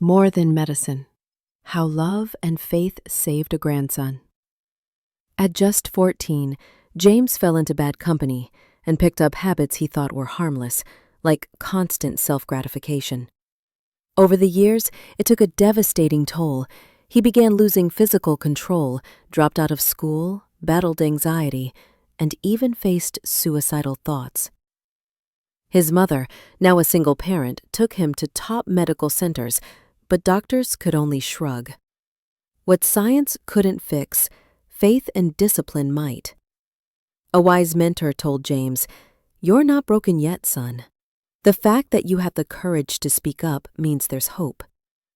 More than medicine. How love and faith saved a grandson. At just 14, James fell into bad company and picked up habits he thought were harmless, like constant self-gratification. Over the years, it took a devastating toll. He began losing physical control, dropped out of school, battled anxiety, and even faced suicidal thoughts. His mother, now a single parent, took him to top medical centers, but doctors could only shrug. What science couldn't fix, faith and discipline might. A wise mentor told James, "You're not broken yet, son. The fact that you have the courage to speak up means there's hope."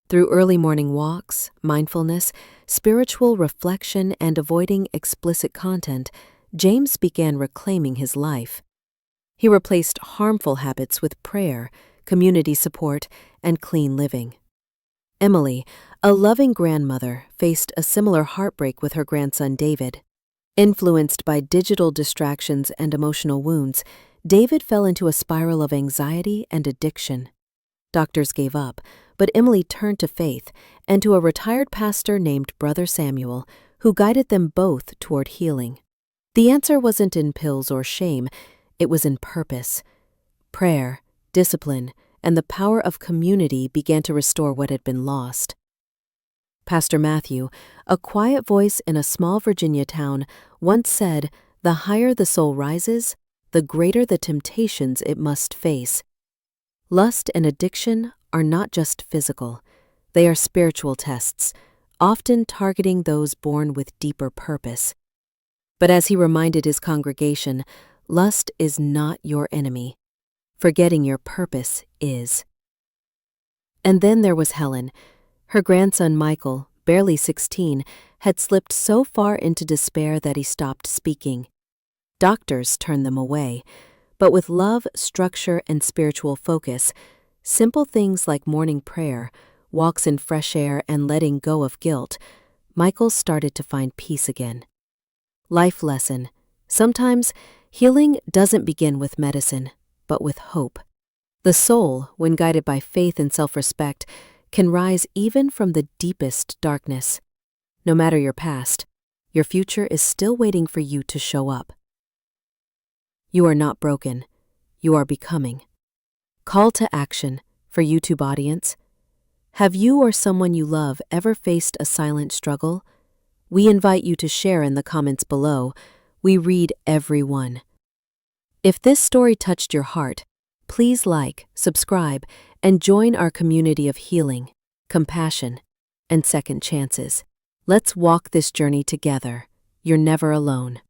Through early morning walks, mindfulness, spiritual reflection, and avoiding explicit content, James began reclaiming his life. He replaced harmful habits with prayer, community support, and clean living. Emily, a loving grandmother, faced a similar heartbreak with her grandson David. Influenced by digital distractions and emotional wounds, David fell into a spiral of anxiety and addiction. Doctors gave up, but Emily turned to faith and to a retired pastor named Brother Samuel, who guided them both toward healing. The answer wasn't in pills or shame, it was in purpose. Prayer, discipline, and the power of community began to restore what had been lost. Pastor Matthew, a quiet voice in a small Virginia town, once said, "The higher the soul rises, the greater the temptations it must face." Lust and addiction are not just physical, they are spiritual tests, often targeting those born with deeper purpose. But as he reminded his congregation, lust is not your enemy. Forgetting your purpose is. And then there was Helen. Her grandson Michael, barely 16, had slipped so far into despair that he stopped speaking. Doctors turned them away, but with love, structure, and spiritual focus, simple things like morning prayer, walks in fresh air, and letting go of guilt, Michael started to find peace again. Life lesson. Sometimes healing doesn't begin with medicine, but with hope. The soul, when guided by faith and self-respect, can rise even from the deepest darkness. No matter your past, your future is still waiting for you to show up. You are not broken. You are becoming. Call to action for YouTube audience. Have you or someone you love ever faced a silent struggle? We invite you to share in the comments below. We read every one. If this story touched your heart, please like, subscribe, and join our community of healing, compassion, and second chances. Let's walk this journey together. You're never alone.